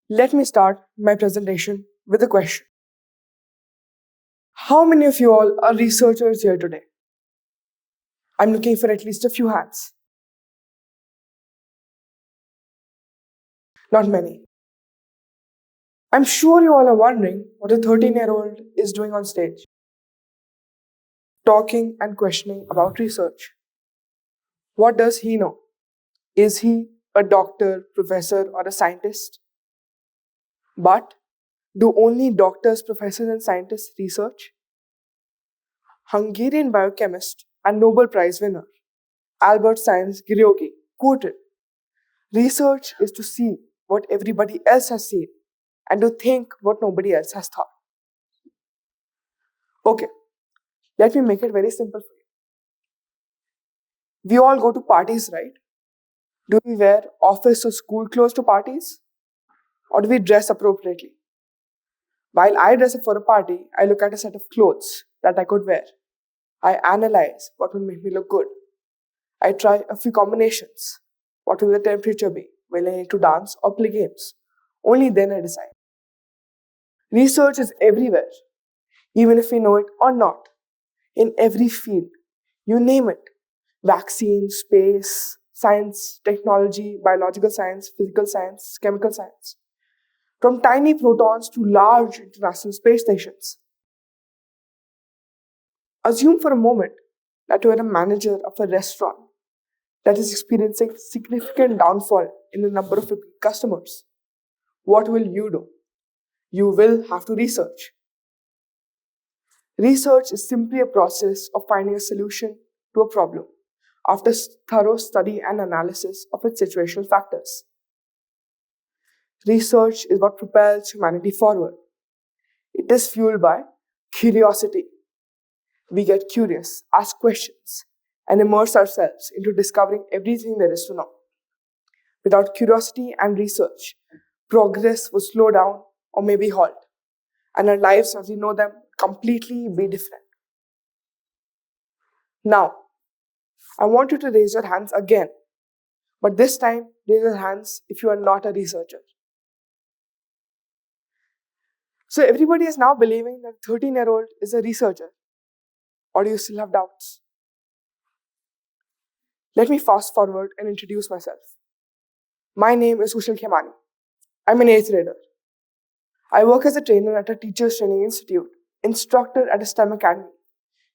Let me start my presentation with a question. How many of you all are researchers here today? I'm looking for at least a few hands. Not many. I'm sure you all are wondering what a 13-year-old is doing on stage. Talking and questioning about research. What does he know? Is he a doctor, professor, or a scientist? But do only doctors, professors, and scientists research? Hungarian biochemist and Nobel Prize winner Albert Science Gyorgy quoted, "Research is to see what everybody else has seen and to think what nobody else has thought." Okay, let me make it very simple for you. We all go to parties, right? Do we wear office or school clothes to parties? Or do we dress appropriately? While I dress up for a party, I look at a set of clothes that I could wear. I analyze what will make me look good. I try a few combinations. What will the temperature be? Will I need to dance or play games? Only then I decide. Research is everywhere, even if we know it or not. In every field, you name it. Vaccine, space, science, technology, biological science, physical science, chemical science. From tiny protons to large international space stations. Assume for a moment that you are a manager of a restaurant that is experiencing significant downfall in the number of repeat customers. What will you do? You will have to research. Research is simply a process of finding a solution to a problem after thorough study and analysis of its situational factors. Research is what propels humanity forward. It is fueled by curiosity. We get curious, ask questions, and immerse ourselves into discovering everything there is to know. Without curiosity and research, progress will slow down or maybe halt, and our lives as we know them completely be different. Now, I want you to raise your hands again, but this time raise your hands if you are not a researcher. So everybody is now believing that 13-year-old is a researcher. Or do you still have doubts? Let me fast forward and introduce myself. My name is Kushal Khemani. I'm an 8th grader. I work as a trainer at a teachers training institute, instructor at a STEM academy,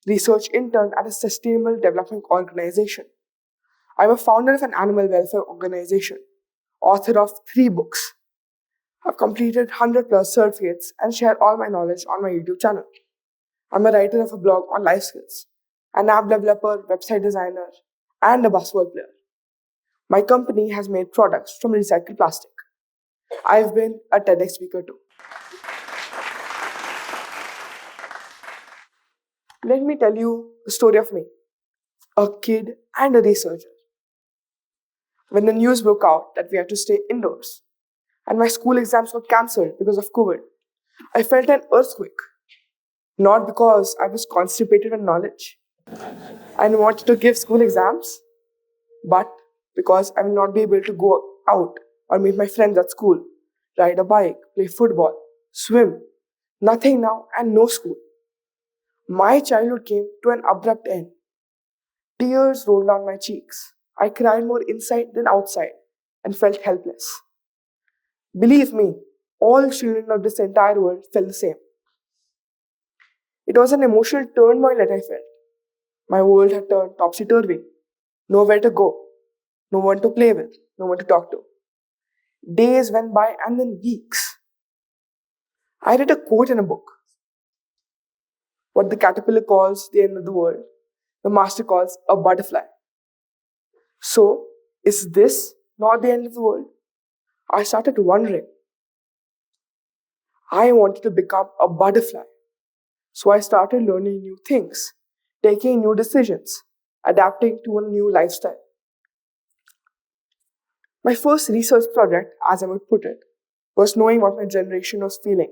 research intern at a sustainable development organization. I'm a founder of an animal welfare organization, author of 3 books. I've completed 100 plus certificates and share all my knowledge on my YouTube channel. I'm a writer of a blog on life skills, an app developer, website designer, and a basketball player. My company has made products from recycled plastic. I've been a TEDx speaker too. Let me tell you the story of me, a kid and a researcher. When the news broke out that we had to stay indoors and my school exams were cancelled because of COVID, I felt an earthquake. Not because I was constipated on knowledge and wanted to give school exams, but because I will not be able to go out or meet my friends at school, ride a bike, play football, swim. Nothing now and no school. My childhood came to an abrupt end. Tears rolled down my cheeks. I cried more inside than outside and felt helpless. Believe me, all children of this entire world felt the same. It was an emotional turmoil that I felt. My world had turned topsy-turvy. Nowhere to go, no one to play with, no one to talk to. Days went by and then weeks. I read a quote in a book. What the caterpillar calls the end of the world, the master calls a butterfly. So, is this not the end of the world? I started wondering. I wanted to become a butterfly. So I started learning new things, taking new decisions, adapting to a new lifestyle. My first research project, as I would put it, was knowing what my generation was feeling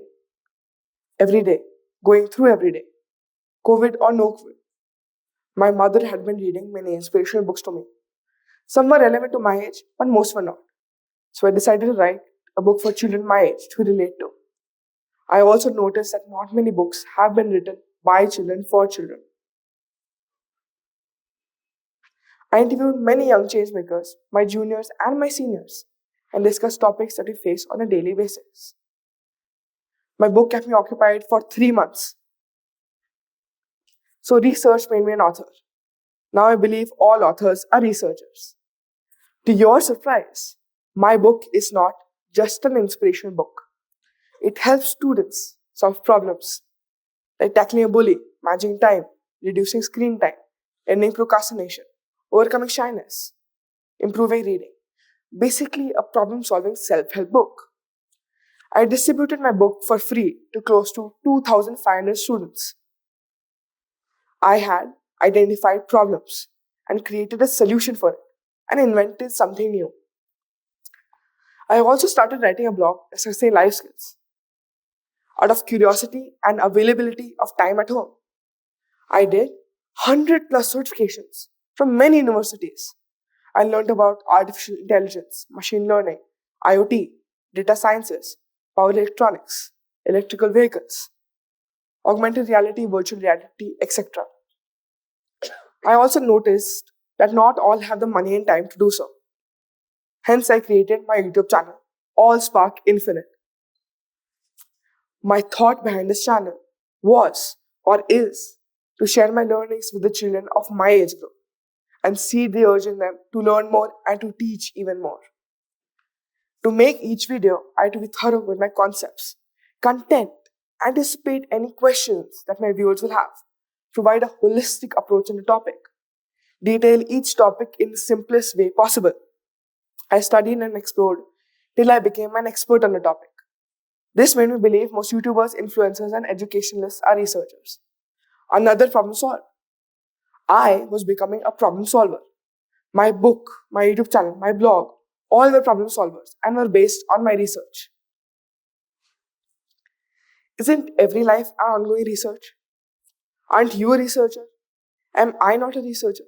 every day going through every day, COVID or no COVID. My mother had been reading many inspirational books to me. Some were relevant to my age, but most were not. So I decided to write a book for children my age to relate to. I also noticed that not many books have been written by children for children. I interviewed many young changemakers, my juniors and my seniors, and discussed topics that we face on a daily basis. My book kept me occupied for 3 months. So research made me an author. Now I believe all authors are researchers. To your surprise, my book is not just an inspirational book. It helps students solve problems like tackling a bully, managing time, reducing screen time, ending procrastination, overcoming shyness, improving reading. Basically, a problem solving self help book. I distributed my book for free to close to 2,500 students. I had identified problems and created a solution for it and invented something new. I also started writing a blog discussing life skills. Out of curiosity and availability of time at home, I did 100 plus certifications from many universities. I learned about artificial intelligence, machine learning, IoT, data sciences, power electronics, electrical vehicles, augmented reality, virtual reality, etc. I also noticed that not all have the money and time to do so. Hence, I created my YouTube channel, AllSpark Infinite. My thought behind this channel was or is to share my learnings with the children of my age group and see the urge in them to learn more and to teach even more. To make each video, I had to be thorough with my concepts, content, anticipate any questions that my viewers will have, provide a holistic approach on the topic, detail each topic in the simplest way possible. I studied and explored till I became an expert on the topic. This made me believe most YouTubers, influencers, and educationalists are researchers. Another problem solved. I was becoming a problem solver. My book, my YouTube channel, my blog, all were problem solvers and were based on my research. Isn't every life an ongoing research? Aren't you a researcher? Am I not a researcher?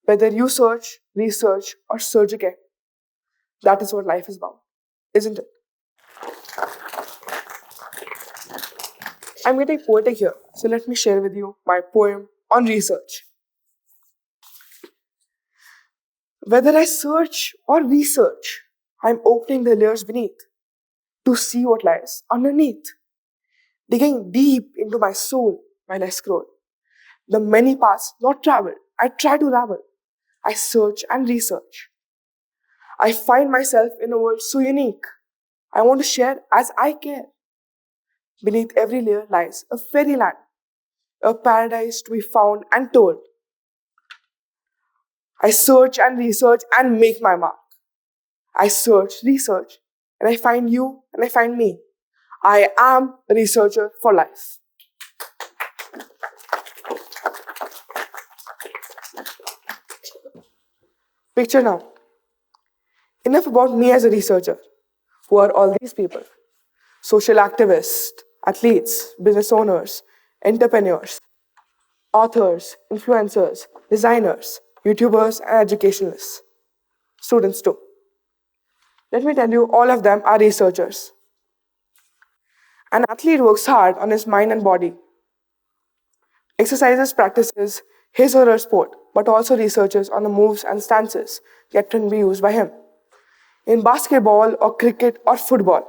Whether you search, research, or search again, that is what life is about, isn't it? I'm getting poetic here, so let me share with you my poem on research. Whether I search or research, I'm opening the layers beneath to see what lies underneath, digging deep into my soul while I scroll. The many paths not traveled, I try to ravel. I search and research. I find myself in a world so unique. I want to share as I care. Beneath every layer lies a fairyland, a paradise to be found and told. I search and research and make my mark. I search, research, and I find you and I find me. I am a researcher for life. Picture now. Enough about me as a researcher. Who are all these people? Social activists, athletes, business owners, entrepreneurs, authors, influencers, designers, YouTubers, and educationalists. Students too. Let me tell you, all of them are researchers. An athlete works hard on his mind and body, exercises, practices his or her sport, but also researches on the moves and stances that can be used by him. In basketball or cricket or football,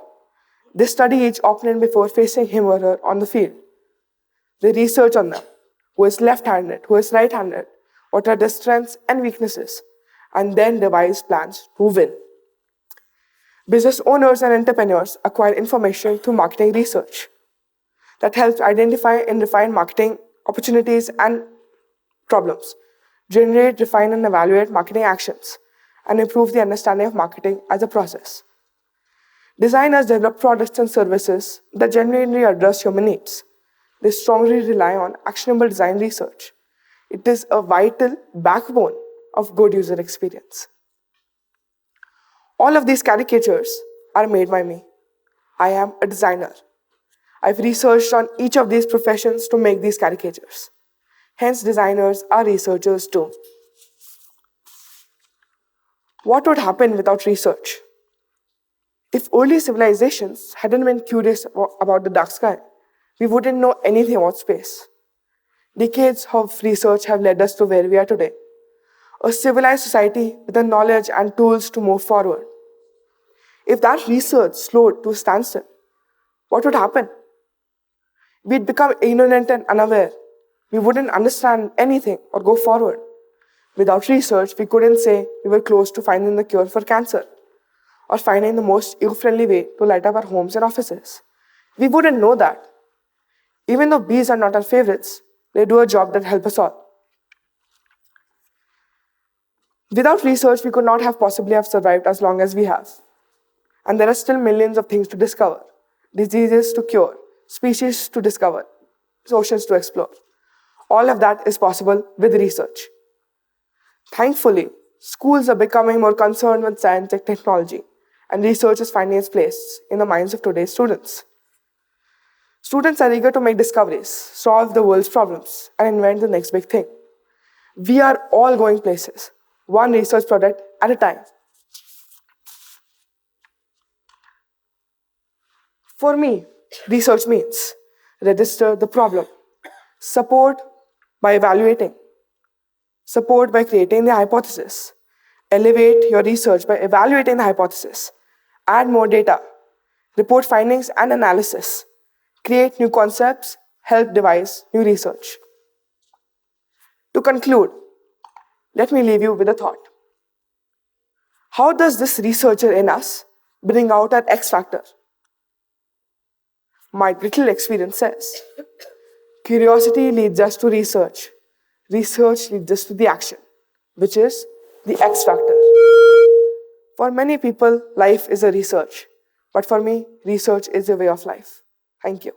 they study each opponent before facing him or her on the field. They research on them, who is left-handed, who is right-handed, what are their strengths and weaknesses, and then devise plans to win. Business owners and entrepreneurs acquire information through marketing research that helps identify and refine marketing opportunities and problems, generate, refine, and evaluate marketing actions, and improve the understanding of marketing as a process. Designers develop products and services that genuinely address human needs. They strongly rely on actionable design research. It is a vital backbone of good user experience. All of these caricatures are made by me. I am a designer. I've researched on each of these professions to make these caricatures. Hence, designers are researchers too. What would happen without research? If early civilizations hadn't been curious about the dark sky, we wouldn't know anything about space. Decades of research have led us to where we are today, a civilized society with the knowledge and tools to move forward. If that research slowed to a standstill, what would happen? We'd become ignorant and unaware. We wouldn't understand anything or go forward. Without research, we couldn't say we were close to finding the cure for cancer or finding the most eco-friendly way to light up our homes and offices. We wouldn't know that. Even though bees are not our favorites, they do a job that helps us all. Without research, we could not have possibly have survived as long as we have. And there are still millions of things to discover, diseases to cure, species to discover, oceans to explore. All of that is possible with research. Thankfully, schools are becoming more concerned with science and technology, and research is finding its place in the minds of today's students. Students are eager to make discoveries, solve the world's problems, and invent the next big thing. We are all going places, one research project at a time. For me, research means register the problem, support by evaluating, support by creating the hypothesis, elevate your research by evaluating the hypothesis, add more data, report findings and analysis, create new concepts, help devise new research. To conclude, let me leave you with a thought. How does this researcher in us bring out our X factor? My little experience says, curiosity leads us to research. Research leads us to the action, which is the X factor. For many people, life is a research. But for me, research is a way of life. Thank you.